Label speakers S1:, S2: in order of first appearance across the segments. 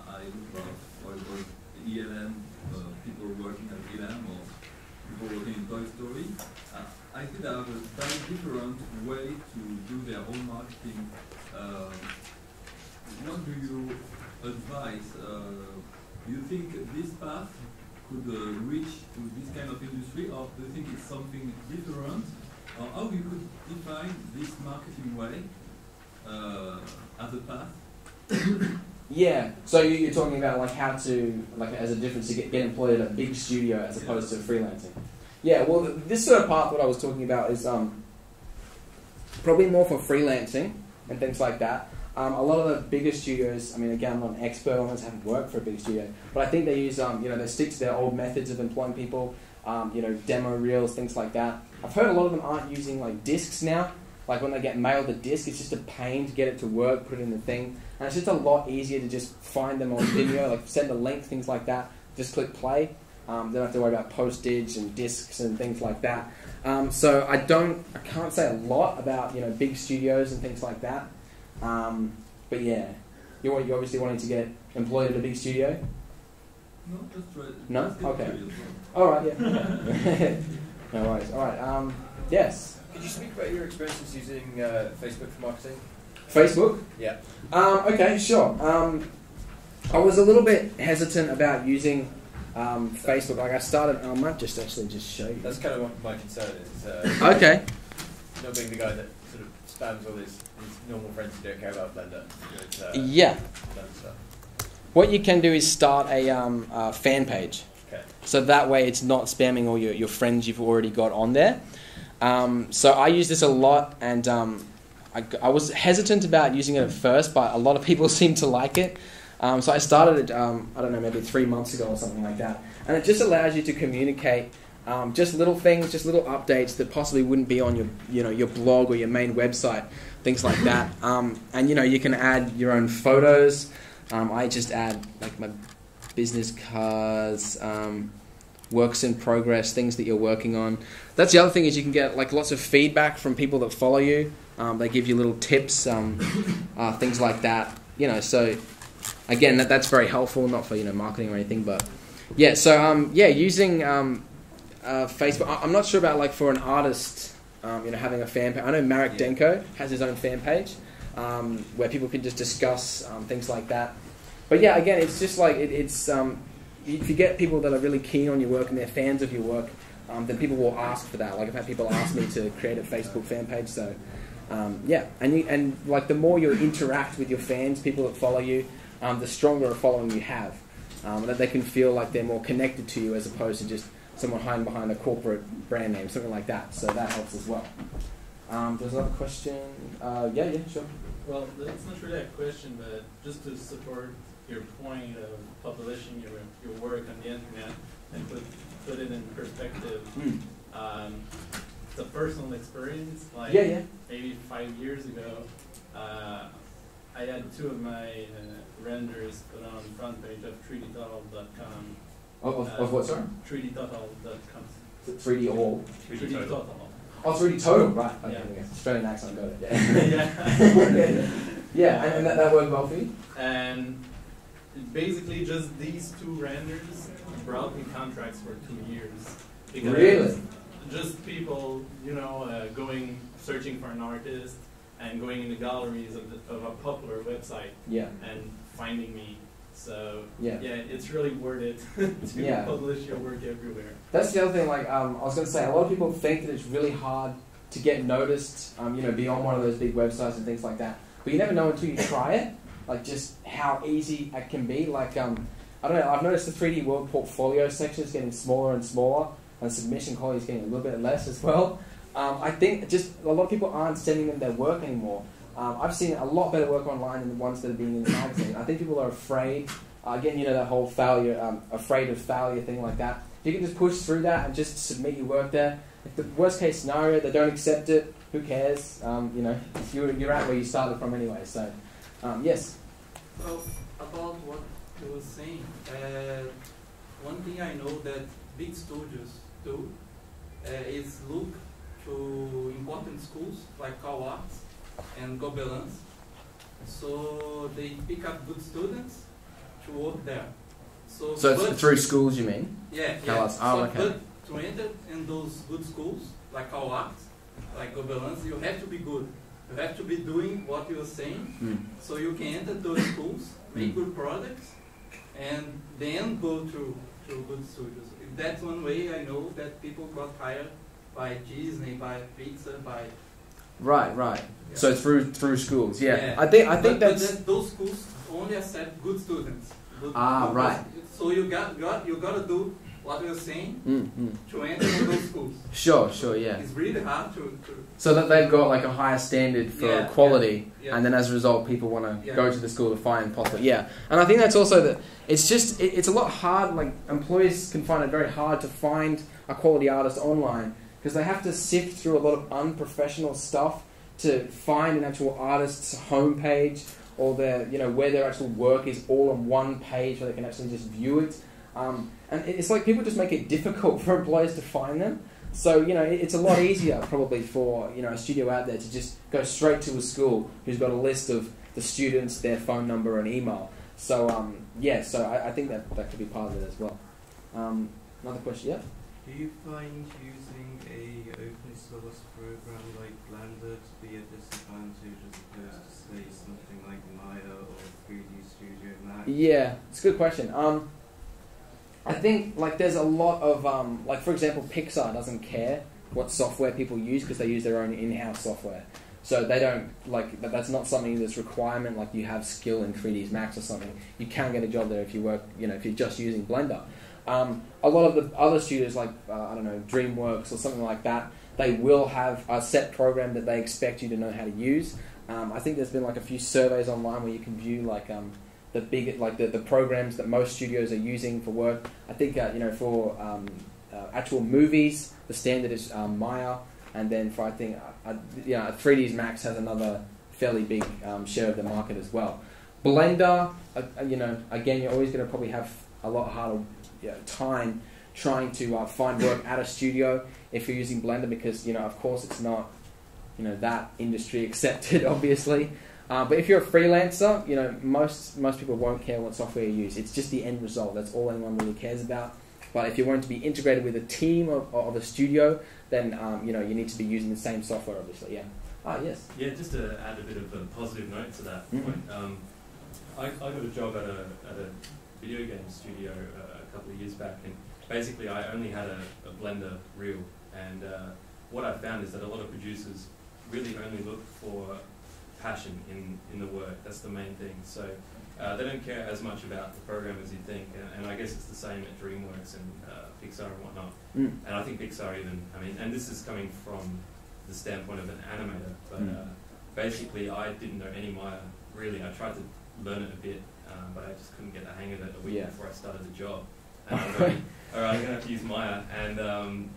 S1: I look at, for example, ELM, people working at ELM or people working in Toy Story. I think they have a very different way to do their own marketing. What do you advise? Do you think this path could reach to this kind of industry, or do you think it's something different? Or how you could define this marketing way as a path?
S2: Yeah, so you're talking about like how to, like as a difference to get employed at a big studio as opposed to freelancing. Yeah, well this sort of path what I was talking about is probably more for freelancing and things like that. A lot of the bigger studios, I mean again I'm not an expert on this, I haven't worked for a big studio, but I think they use, they stick to their old methods of employing people, demo reels, things like that. I've heard a lot of them aren't using like discs now. Like when they get mailed a disc, it's just a pain to get it to work, put it in the thing. And it's just a lot easier to just find them on Vimeo, like send a link, things like that. Just click play. Don't have to worry about postage and discs and things like that. So I can't say a lot about big studios and things like that. But yeah, you're obviously wanting to get employed at a big studio.
S1: No, just try.
S2: No? Okay. All right. Yeah. No worries. All right. Yes.
S3: Could you speak about your experiences using Facebook for marketing?
S2: Facebook?
S3: Yeah.
S2: Okay, sure. I was a little bit hesitant about using Facebook. Like I started, I might just show you.
S3: That's kind of what my concern is.
S2: Okay.
S3: Not being the guy that sort of spams all his normal friends who don't care about Blender.
S2: Yeah.
S3: Stuff.
S2: What you can do is start a fan page.
S3: Okay.
S2: So that way it's not spamming all your friends you've already got on there. So I use this a lot, and I was hesitant about using it at first, but a lot of people seem to like it. So I started it, I don't know, maybe 3 months ago or something like that. And it just allows you to communicate just little things, just little updates that possibly wouldn't be on your blog or your main website, things like that. And you can add your own photos. I just add like my business cards, works in progress, things that you're working on. That's the other thing, is you can get like lots of feedback from people that follow you. They give you little tips, things like that. So again, that's very helpful, not for marketing or anything, but yeah. So using Facebook. I'm not sure about like for an artist, having a fan page. I know Marek Denko has his own fan page, where people can just discuss things like that. But yeah, again, it's just like it's. If you get people that are really keen on your work and they're fans of your work, then people will ask for that. Like I've had people ask me to create a Facebook fan page. So yeah, and like the more you interact with your fans, people that follow you, the stronger a following you have. That they can feel like they're more connected to you as opposed to just someone hiding behind a corporate brand name, something like that. So that helps as well. There's another question. Yeah, sure.
S4: Well, that's not really a question, but just to support your point of publishing your work on the internet and put it in perspective. It's a personal experience. Like maybe 5 years ago, I had 2 of my renders put on the front page of 3dtotal.com.
S2: Of what, sorry?
S4: 3dtotal.com.
S2: 3D all?
S4: 3D Total.
S2: Oh, 3D Total, right. Okay,
S4: Yeah.
S2: Australian accent, got it.
S4: Yeah.
S2: Yeah, and that worked well for you?
S4: And basically just these 2 renders brought me contracts for 2 years. Because
S2: really?
S4: Just people, going, searching for an artist and going in the galleries of a popular website and finding me. So yeah, it's really worth it to publish your work everywhere.
S2: That's the other thing. Like I was going to say, a lot of people think that it's really hard to get noticed. Be on one of those big websites and things like that. But you never know until you try it. Like just how easy it can be. Like I don't know. I've noticed the 3D World portfolio section is getting smaller and smaller, and submission quality is getting a little bit less as well. I think just a lot of people aren't sending them their work anymore. I've seen a lot better work online than the ones that are being in the magazine. I think people are afraid. Again, that whole failure, afraid of failure thing like that. You can just push through that and just submit your work there. If the worst case scenario, they don't accept it, who cares? You're at where you started from anyway. So, yes.
S5: Well, about what you were saying, one thing I know that big studios do is look to important schools like Cal Arts and Gobelins. So they pick up good students to work there. So
S2: So through schools, you mean?
S5: yeah,
S2: CalArts. Oh,
S5: so,
S2: okay.
S5: But to enter in those good schools, like CalArts, like Gobelins, you have to be good. You have to be doing what you're saying, so you can enter those schools, make good products, and then go to good studios. That's one way I know that people got hired by Disney, by Pixar, by
S2: Right.
S5: yeah.
S2: So through schools, yeah.
S5: Yeah.
S2: I think
S5: but
S2: that's
S5: then those schools only accept good students. Good
S2: right.
S5: So you got to do what you're saying to enter those schools.
S2: Sure, yeah.
S5: It's really hard to
S2: So that they've got like a higher standard for
S5: Yeah,
S2: quality,
S5: yeah.
S2: and then as a result, people want to
S5: Yeah.
S2: go to the school to find possible. Yeah, and I think that's also that it's a lot hard. Like employees can find it very hard to find a quality artist online because they have to sift through a lot of unprofessional stuff to find an actual artist's homepage or their where their actual work is all on one page where they can actually just view it. And it's like people just make it difficult for employers to find them. So, it's a lot easier probably for, a studio out there to just go straight to a school who's got a list of the students, their phone number and email. So, I think that could be part of it as well. Another question, yeah?
S6: Do you find using a open source program like Blender to be a disadvantage as opposed to, say, something like Maya or 3D Studio Max?
S2: Yeah, it's a good question. I think there's a lot of for example, Pixar doesn't care what software people use because they use their own in-house software. So they don't that's not something that's requirement like you have skill in 3ds Max or something. You can get a job there if you work if you're just using Blender. A lot of the other studios like I don't know, DreamWorks or something like that, they will have a set program that they expect you to know how to use. I think there's been a few surveys online where you can view the big the programs that most studios are using for work. I think for actual movies the standard is Maya, and then for 3ds Max has another fairly big share of the market as well. Blender, again, you're always going to probably have a lot harder time trying to find work at a studio if you're using Blender because of course it's not that industry accepted obviously. But if you're a freelancer, most people won't care what software you use. It's just the end result. That's all anyone really cares about. But if you're going to be integrated with a team of a studio, then you need to be using the same software, obviously. Yeah. Yes.
S7: Yeah. Just to add a bit of a positive note to that point, I got a job at a video game studio a couple of years back, and basically I only had a Blender reel, and what I found is that a lot of producers really only look for passion in the work. That's the main thing. So they don't care as much about the program as you think, and I guess it's the same at DreamWorks and Pixar and whatnot. And I think Pixar even, and this is coming from the standpoint of an animator, but basically I didn't know any Maya really. I tried to learn it a bit, but I just couldn't get the hang of it a week before I started the job. And I was like, all right, I'm going to have to use Maya, and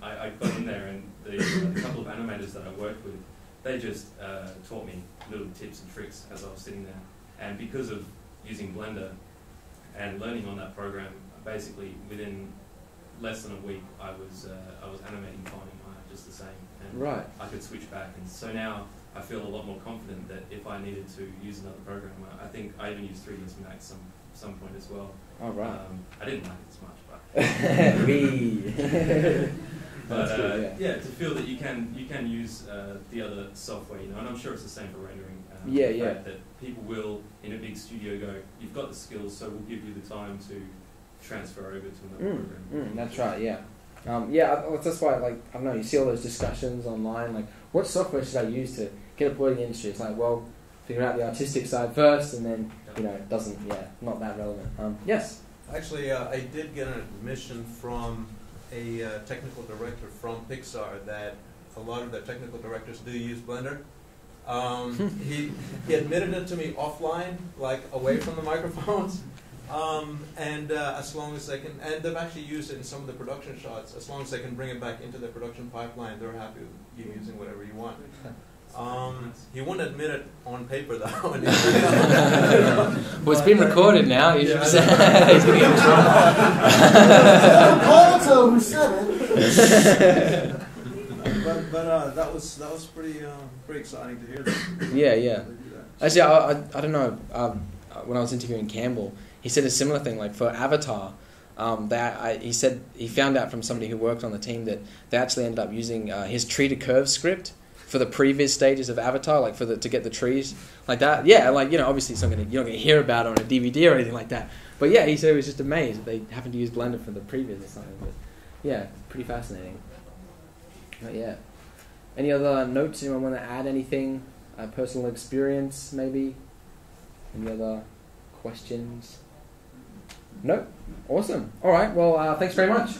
S7: I got in there, and the couple of animators that I worked with, they just taught me little tips and tricks as I was sitting there. And because of using Blender and learning on that program, basically within less than a week, I was animating fine in Maya just the same. And I could switch back. And so now I feel a lot more confident that if I needed to use another program, I think I even used 3ds Max some point as well.
S2: Oh, right.
S7: I didn't like it as much, but... But
S2: good,
S7: to feel that you can use the other software, and I'm sure it's the same for rendering. That people will in a big studio go, you've got the skills, so we'll give you the time to transfer over to another program.
S2: That's right. Yeah. That's why I don't know. You see all those discussions online, what software should I use to get employed in the industry? It's well, figure out the artistic side first, and then it doesn't. Yeah, not that relevant. Yes.
S8: Actually, I did get an admission from a technical director from Pixar that a lot of their technical directors do use Blender. He admitted it to me offline, away from the microphones, and as long as they can, and they've actually used it in some of the production shots, as long as they can bring it back into their production pipeline, they're happy with you using whatever you want. He wouldn't admit it on paper though.
S2: Well, it's been recorded now. You should say he's going to get in trouble.
S9: Who said it? But that was pretty exciting to hear that.
S2: Yeah. Actually, I don't know. when I was interviewing Campbell, he said a similar thing. Like for Avatar, he said he found out from somebody who worked on the team that they actually ended up using his tree to curve script for the previous stages of Avatar, like to get the trees like that. Yeah, like obviously you're not gonna hear about it on a DVD or anything like that. But yeah, he said he was just amazed that they happened to use Blender for the previous or something. But yeah, pretty fascinating. But yeah, any other notes? Anyone want to add anything? Personal experience, maybe? Any other questions? No? Awesome. All right. Well, thanks very much.